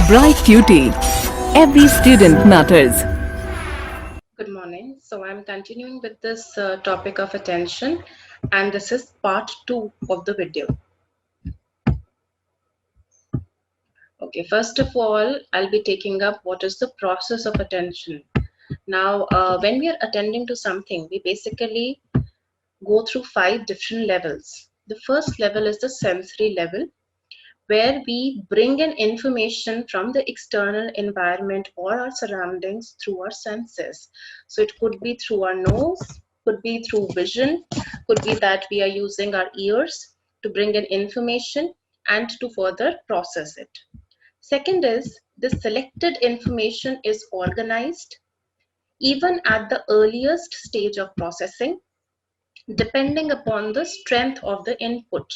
Bright QT. Every student matters. Good morning. So I'm continuing with this topic of attention, and this is part 2 of the video. Okay, first of all, I'll be taking up what is the process of attention. Now, when we are attending to something, we basically go through 5 different levels. The first level is the sensory level, where we bring in information from the external environment or our surroundings through our senses. So it could be through our nose, could be through vision, could be that we are using our ears to bring in information and to further process it. Second is the selected information is organized even at the earliest stage of processing, depending upon the strength of the input,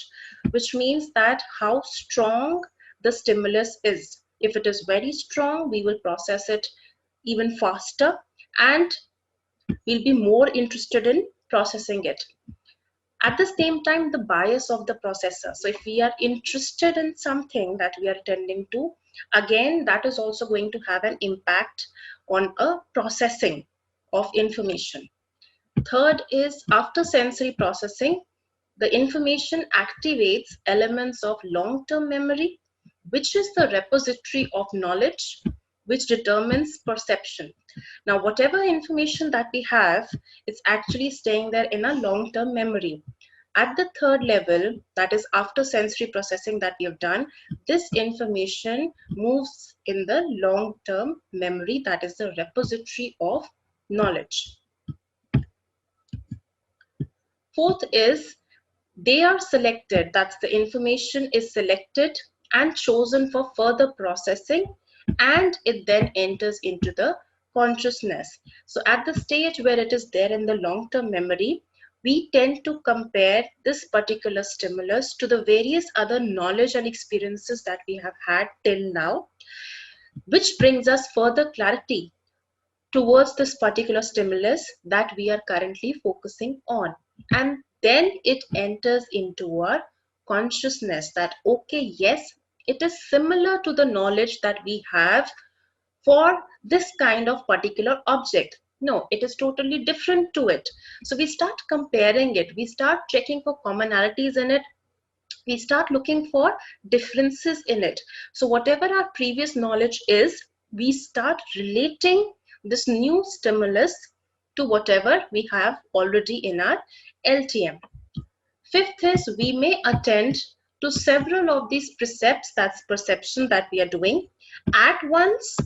which means that how strong the stimulus is. If it is very strong, we will process it even faster and we'll be more interested in processing it. At the same time, the bias of the processor. So if we are interested in something that we are attending to, again, that is also going to have an impact on a processing of information. Third is after sensory processing, the information activates elements of long-term memory, which is the repository of knowledge, which determines perception. Now, whatever information that we have, it's actually staying there in a long-term memory. At the third level, that is after sensory processing that we have done, this information moves in the long-term memory, that is the repository of knowledge. Fourth is they are selected, that's the information is selected and chosen for further processing, and it then enters into the consciousness. So at the stage where it is there in the long-term memory, we tend to compare this particular stimulus to the various other knowledge and experiences that we have had till now, which brings us further clarity towards this particular stimulus that we are currently focusing on. And then it enters into our consciousness that, okay, yes, it is similar to the knowledge that we have for this kind of particular object. No, it is totally different to it. So we start comparing it, we start checking for commonalities in it, we start looking for differences in it. So whatever our previous knowledge is, we start relating this new stimulus to whatever we have already in our LTM. Fifth is we may attend to several of these precepts, that's perception that we are doing at once,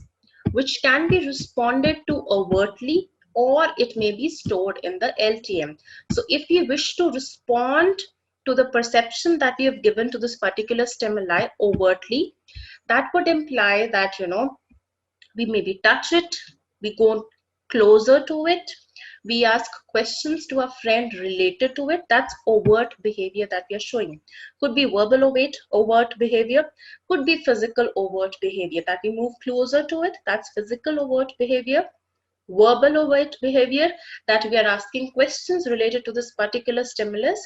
which can be responded to overtly or it may be stored in the LTM. So if we wish to respond to the perception that we have given to this particular stimuli overtly, that would imply that, we maybe touch it, we go closer to it, we ask questions to a friend related to it. That's overt behavior that we are showing. Could be verbal overt behavior, could be physical overt behavior, that we move closer to it, that's physical overt behavior. Verbal overt behavior, that we are asking questions related to this particular stimulus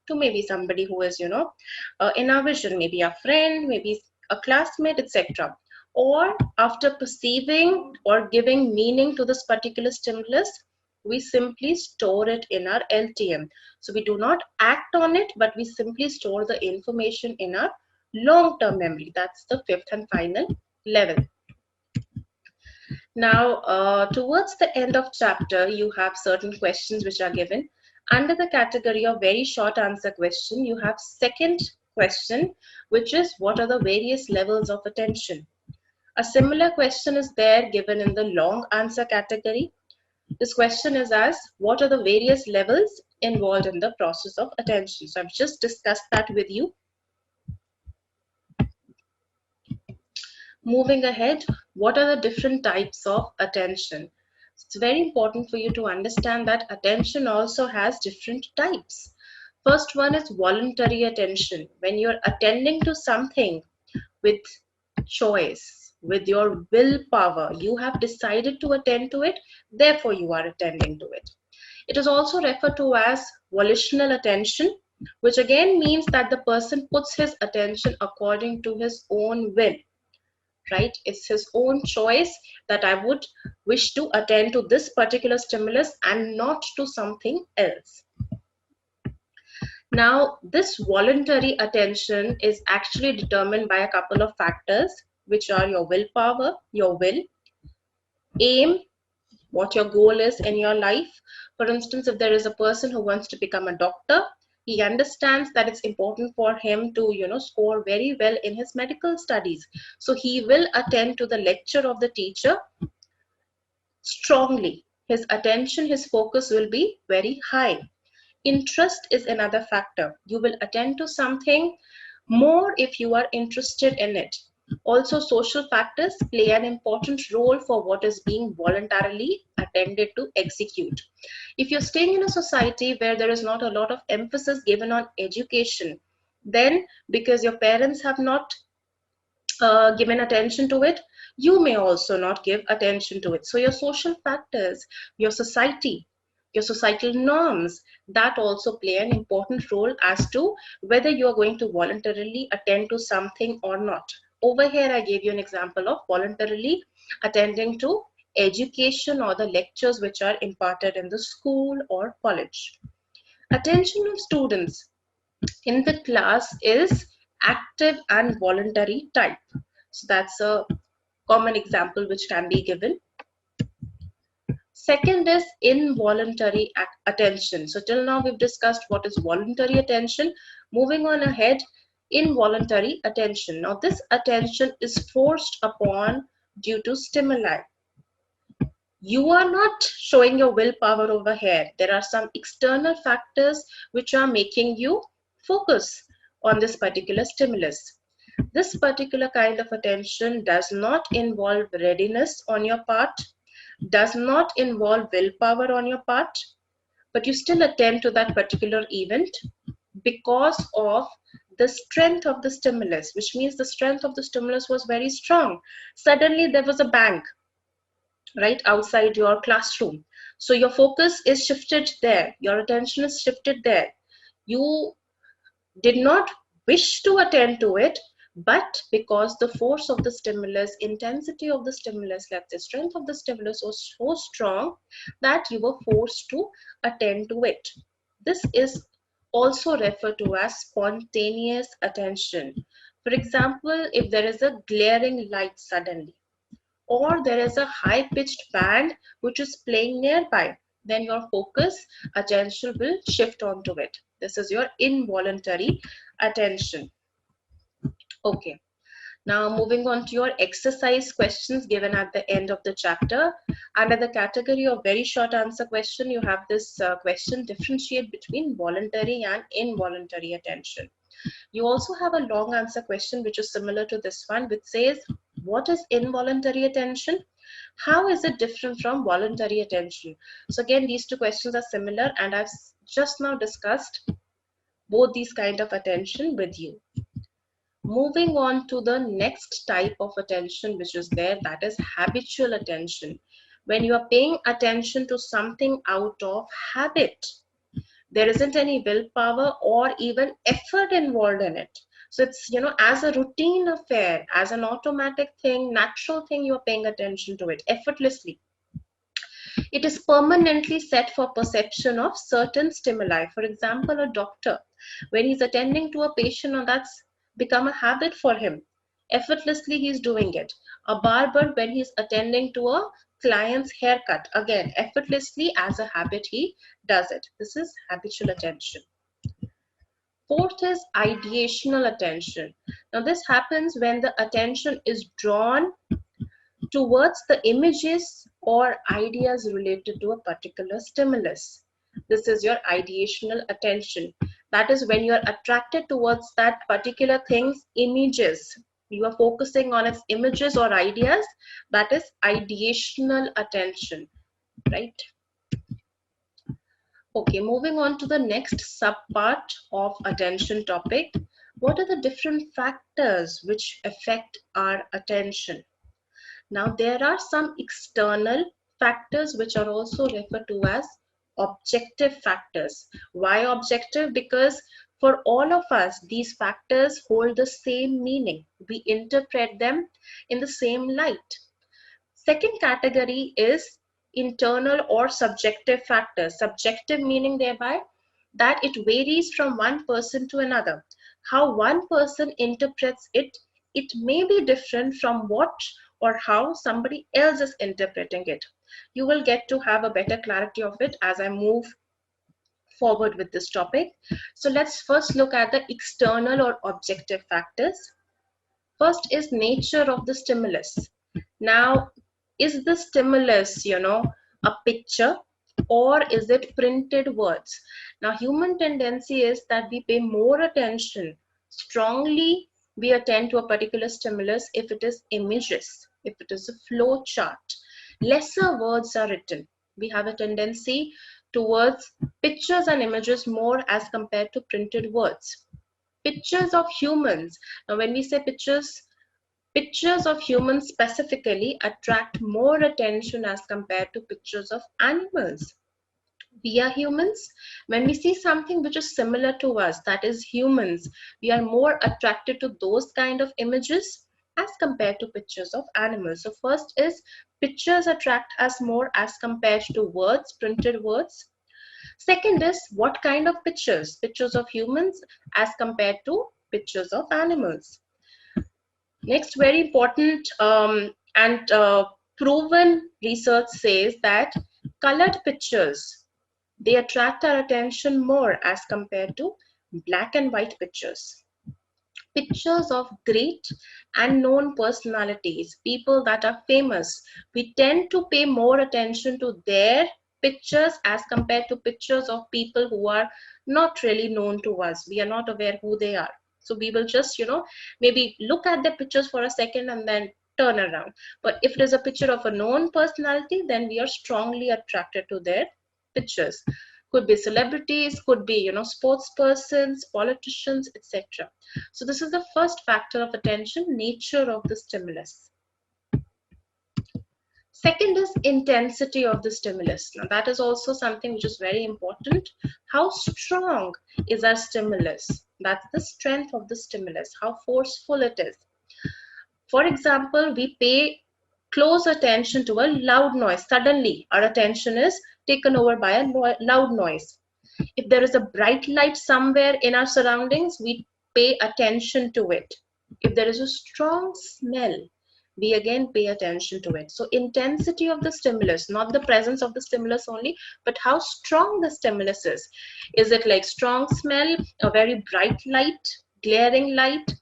to maybe somebody who is, in our vision, maybe a friend, maybe a classmate, etc. Or after perceiving or giving meaning to this particular stimulus, we simply store it in our LTM. So we do not act on it, but we simply store the information in our long-term memory. That's the fifth and final level. Now, towards the end of chapter, you have certain questions which are given. Under the category of very short answer question, you have second question, which is what are the various levels of attention? A similar question is there given in the long answer category. This question is asked, what are the various levels involved in the process of attention? So I've just discussed that with you. Moving ahead, what are the different types of attention? It's very important for you to understand that attention also has different types. First one is voluntary attention. When you're attending to something with choice, with your willpower, you have decided to attend to it, therefore you are attending to it. It is also referred to as volitional attention, which again means that the person puts his attention according to his own will. right? It's his own choice that I would wish to attend to this particular stimulus and not to something else. Now, this voluntary attention is actually determined by a couple of factors, which are your willpower, your will, aim, what your goal is in your life. For instance, if there is a person who wants to become a doctor, he understands that it's important for him to, score very well in his medical studies. So he will attend to the lecture of the teacher strongly. His attention, his focus will be very high. Interest is another factor. You will attend to something more if you are interested in it. Also, social factors play an important role for what is being voluntarily attended to execute. If you're staying in a society where there is not a lot of emphasis given on education, then because your parents have not given attention to it, you may also not give attention to it. So your social factors, your society, your societal norms, that also play an important role as to whether you are going to voluntarily attend to something or not. Over here, I gave you an example of voluntarily attending to education or the lectures which are imparted in the school or college. Attention of students in the class is active and voluntary type. So that's a common example which can be given. Second is involuntary attention. So till now we've discussed what is voluntary attention. Moving on ahead, involuntary attention. Now this attention is forced upon due to stimuli. You are not showing your willpower over here. There are some external factors which are making you focus on this particular stimulus. This particular kind of attention does not involve readiness on your part, does not involve willpower on your part, but you still attend to that particular event because of the strength of the stimulus, which means the strength of the stimulus was very strong. Suddenly there was a bang right outside your classroom. So your focus is shifted there. Your attention is shifted there. You did not wish to attend to it, but because the force of the stimulus, intensity of the stimulus, let's say strength of the stimulus was so strong that you were forced to attend to it. This is also referred to as spontaneous attention. For example, if there is a glaring light suddenly, or there is a high-pitched band which is playing nearby, then your focus, attention will shift onto it. This is your involuntary attention. Okay. Now moving on to your exercise questions given at the end of the chapter. Under the category of very short answer question, you have this question, differentiate between voluntary and involuntary attention. You also have a long answer question which is similar to this one, which says, what is involuntary attention? How is it different from voluntary attention? So again, these two questions are similar, and I've just now discussed both these kind of attention with you. Moving on to the next type of attention which is there, that is habitual attention. When you are paying attention to something out of habit, there isn't any willpower or even effort involved in it. So it's, as a routine affair, as an automatic thing, natural thing, you're paying attention to it effortlessly. It is permanently set for perception of certain stimuli. For example, a doctor, when he's attending to a patient, and that's become a habit for him, effortlessly he's doing it. A barber, when he's attending to a client's haircut, again, effortlessly as a habit he does it. This is habitual attention. Fourth is ideational attention. Now this happens when the attention is drawn towards the images or ideas related to a particular stimulus. This is your ideational attention. That is when you are attracted towards that particular thing's images. You are focusing on its images or ideas. That is ideational attention, right? Okay, moving on to the next subpart of attention topic. What are the different factors which affect our attention? Now, there are some external factors which are also referred to as objective factors. Why objective? Because For all of us, these factors hold the same meaning. We interpret them in the same light. Second category is internal or subjective factors. Subjective meaning thereby that it varies from one person to another. How one person interprets it, it may be different from what or how somebody else is interpreting it. You will get to have a better clarity of it as I move forward with this topic. So let's first look at the external or objective factors. First is nature of the stimulus. Now, is the stimulus, a picture or is it printed words? Now, human tendency is that we pay more attention, strongly we attend to a particular stimulus if it is images, if it is a flow chart. Lesser words are written. We have a tendency towards pictures and images more as compared to printed words. Pictures of humans. Now, when we say pictures of humans specifically attract more attention as compared to pictures of animals. We are humans. When we see something which is similar to us, that is humans, we are more attracted to those kind of images as compared to pictures of animals. So first is pictures attract us more as compared to words, printed words. Second is what kind of pictures? Pictures of humans as compared to pictures of animals. Next, very important and proven research says that colored pictures, they attract our attention more as compared to black and white pictures. Pictures of great and known personalities, people that are famous, we tend to pay more attention to their pictures as compared to pictures of people who are not really known to us. We are not aware who they are. So we will just, maybe look at the pictures for a second and then turn around. But if it is a picture of a known personality, then we are strongly attracted to their pictures. Could be celebrities, could be, sports persons, politicians, etc. So this is the first factor of attention, nature of the stimulus. Second is intensity of the stimulus. Now that is also something which is very important. How strong is our stimulus? That's the strength of the stimulus, how forceful it is. For example, we pay close attention to a loud noise. Suddenly, our attention is taken over by a loud noise. If there is a bright light somewhere in our surroundings, we pay attention to it. If there is a strong smell, we again pay attention to it. So intensity of the stimulus, not the presence of the stimulus only, but how strong the stimulus is. Is it like strong smell, a very bright light, glaring light,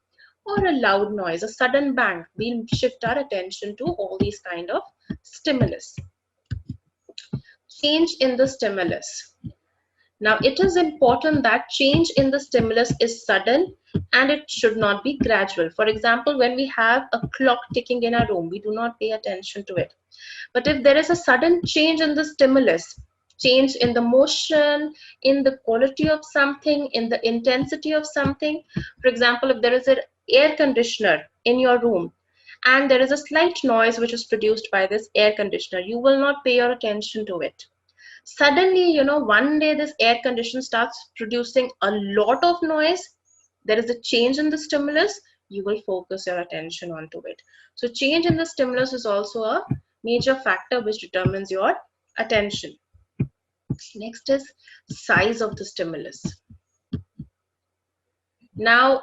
or a loud noise, a sudden bang? We'll shift our attention to all these kind of stimulus. Change in the stimulus. Now, it is important that change in the stimulus is sudden and it should not be gradual. For example, when we have a clock ticking in our room, we do not pay attention to it. But if there is a sudden change in the stimulus, change in the motion, in the quality of something, in the intensity of something. For example, if there is an air conditioner in your room and there is a slight noise which is produced by this air conditioner, you will not pay your attention to it. Suddenly, one day this air conditioner starts producing a lot of noise. There is a change in the stimulus, you will focus your attention onto it. So change in the stimulus is also a major factor which determines your attention. Next is size of the stimulus. Now,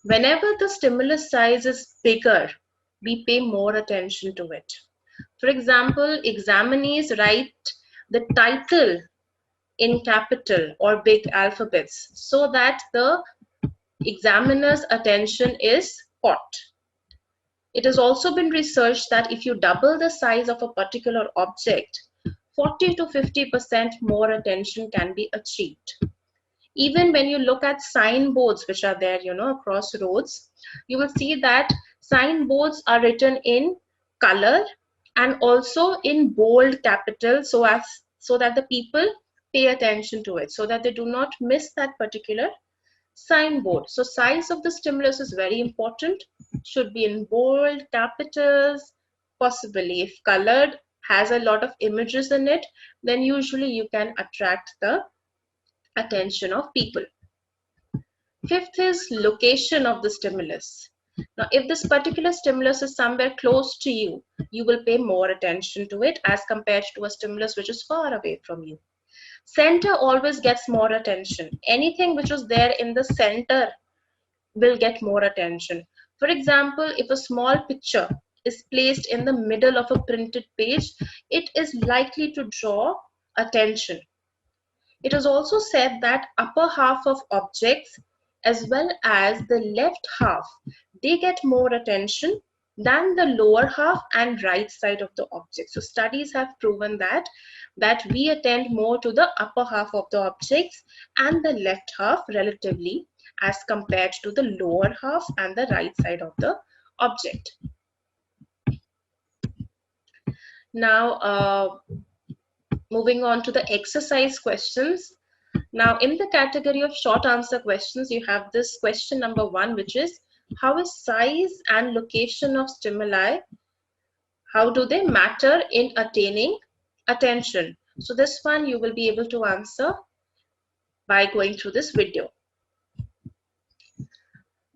whenever the stimulus size is bigger, we pay more attention to it. For example, examinees write the title in capital or big alphabets so that the examiner's attention is caught. It has also been researched that if you double the size of a particular object, 40 to 50% more attention can be achieved. Even when you look at signboards which are there, across roads, you will see that signboards are written in color and also in bold capital so that the people pay attention to it, so that they do not miss that particular signboard. So size of the stimulus is very important, should be in bold capitals, possibly if colored, has a lot of images in it, then usually you can attract the attention of people. Fifth is location of the stimulus. Now, if this particular stimulus is somewhere close to you, you will pay more attention to it as compared to a stimulus which is far away from you. Center always gets more attention. Anything which is there in the center will get more attention. For example, if a small picture is placed in the middle of a printed page, it is likely to draw attention. It is also said that upper half of objects as well as the left half, they get more attention than the lower half and right side of the object. So studies have proven that we attend more to the upper half of the objects and the left half relatively as compared to the lower half and the right side of the object. Now, moving on to the exercise questions. Now, in the category of short answer questions, you have this question number 1, which is, how is size and location of stimuli, how do they matter in attaining attention? So this one you will be able to answer by going through this video.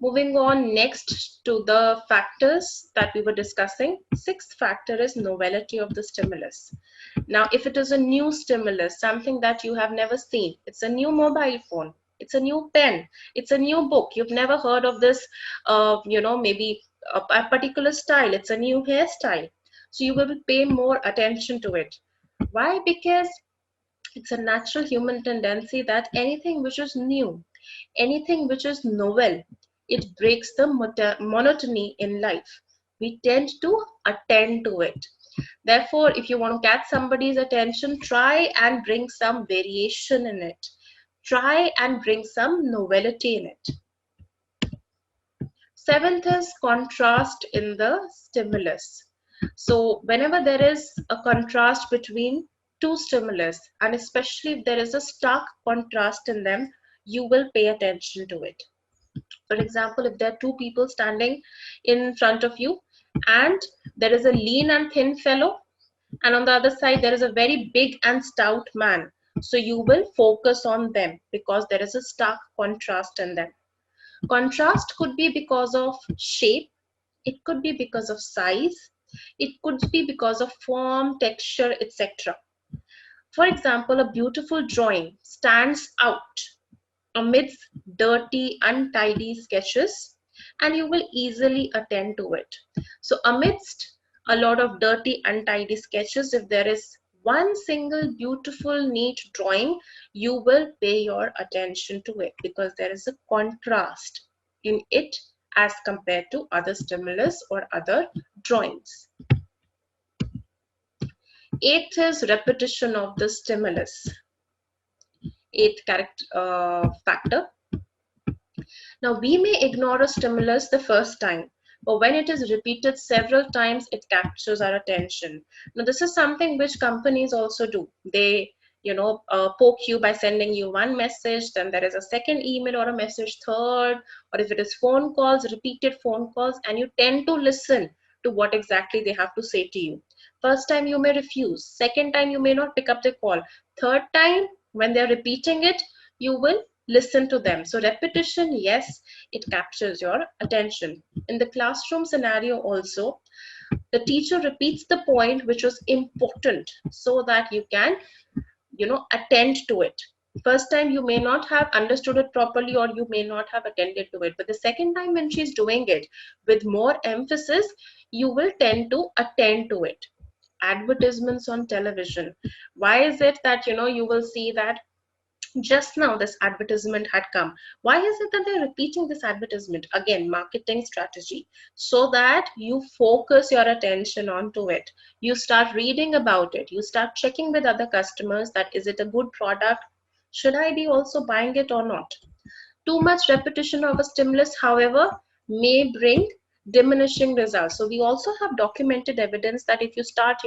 Moving on next to the factors that we were discussing. Sixth factor is novelty of the stimulus. Now, if it is a new stimulus, something that you have never seen, it's a new mobile phone, it's a new pen, it's a new book, you've never heard of this, maybe a particular style, it's a new hairstyle. So you will pay more attention to it. Why? Because it's a natural human tendency that anything which is new, anything which is novel, it breaks the monotony in life. We tend to attend to it. Therefore, if you want to catch somebody's attention, try and bring some variation in it. Try and bring some novelty in it. Seventh is contrast in the stimulus. So whenever there is a contrast between two stimulus, and especially if there is a stark contrast in them, you will pay attention to it. For example, if there are two people standing in front of you and there is a lean and thin fellow, and on the other side there is a very big and stout man, so you will focus on them because there is a stark contrast in them. Contrast could be because of shape, it could be because of size, it could be because of form, texture, etc. For example, a beautiful drawing stands out amidst dirty, untidy sketches, and you will easily attend to it. So amidst a lot of dirty, untidy sketches, if there is one single beautiful, neat drawing, you will pay your attention to it because there is a contrast in it as compared to other stimulus or other drawings. Eighth is repetition of the stimulus. Eighth factor. Now, we may ignore a stimulus the first time, but when it is repeated several times, it captures our attention. Now, this is something which companies also do. They, poke you by sending you one message, then there is a second email or a message, third, or if it is phone calls, repeated phone calls, and you tend to listen to what exactly they have to say to you. First time you may refuse, second time you may not pick up the call, third time when they're repeating it, you will listen to them. So repetition, yes, it captures your attention. In the classroom scenario also, the teacher repeats the point which was important so that you can, attend to it. First time you may not have understood it properly or you may not have attended to it, but the second time when she's doing it with more emphasis, you will tend to attend to it. Advertisements on television. Why is it that, you will see that just now this advertisement had come? Why is it that they're repeating this advertisement? Again, marketing strategy, so that you focus your attention onto it. You start reading about it. You start checking with other customers that is it a good product? Should I be also buying it or not? Too much repetition of a stimulus, however, may bring diminishing results. So we also have documented evidence that if you start,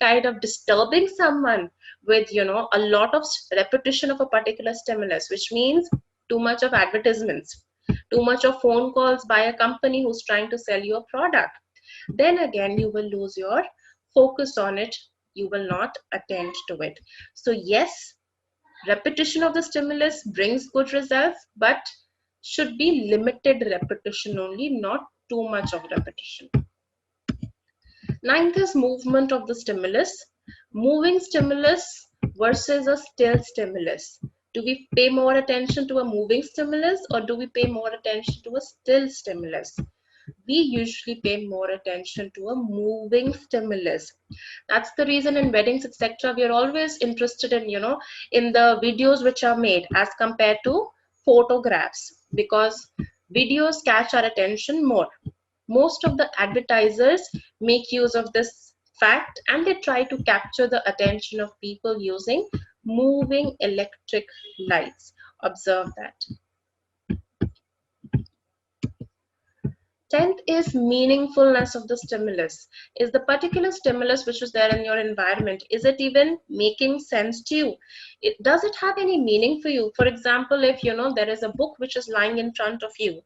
kind of disturbing someone with, a lot of repetition of a particular stimulus, which means too much of advertisements, too much of phone calls by a company who's trying to sell you a product, then again, you will lose your focus on it. You will not attend to it. So yes, repetition of the stimulus brings good results, but should be limited repetition only, not too much of repetition. Ninth is movement of the stimulus. Moving stimulus versus a still stimulus. Do we pay more attention to a moving stimulus or do we pay more attention to a still stimulus? We usually pay more attention to a moving stimulus. That's the reason in weddings, etc., we are always interested in, in the videos which are made as compared to photographs, because videos catch our attention more. Most of the advertisers make use of this fact and they try to capture the attention of people using moving electric lights. Observe that. 10th is meaningfulness of the stimulus. Is the particular stimulus which is there in your environment, is it even making sense to you? Does it have any meaning for you? For example, if there is a book which is lying in front of you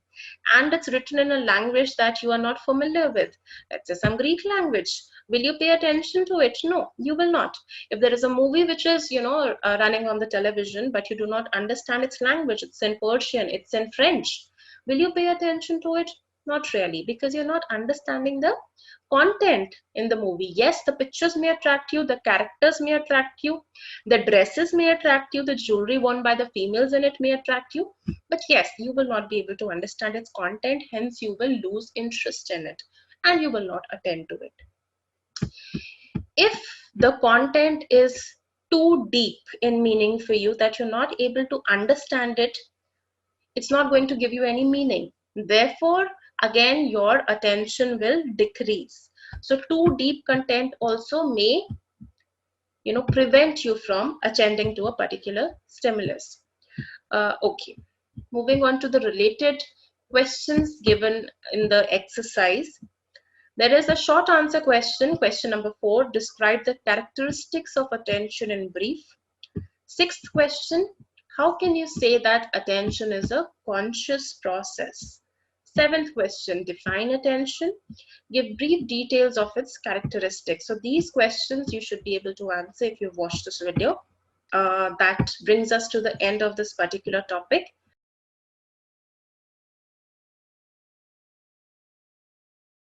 and it's written in a language that you are not familiar with, let's say some Greek language, will you pay attention to it? No, you will not. If there is a movie which is running on the television but you do not understand its language, it's in Persian, it's in French, will you pay attention to it? Not really, because you're not understanding the content in the movie. Yes, the pictures may attract you, the characters may attract you, the dresses may attract you, the jewelry worn by the females in it may attract you, but yes, you will not be able to understand its content, hence you will lose interest in it and you will not attend to it. If the content is too deep in meaning for you that you're not able to understand it, it's not going to give you any meaning. Therefore, again, your attention will decrease. So too deep content also may prevent you from attending to a particular stimulus. Okay, moving on to the related questions given in the exercise. There is a short answer question, question number 4. Describe the characteristics of attention in brief. 6th question, how can you say that attention is a conscious process? 7th question, define attention. Give brief details of its characteristics. So these questions you should be able to answer if you've watched this video. That brings us to the end of this particular topic.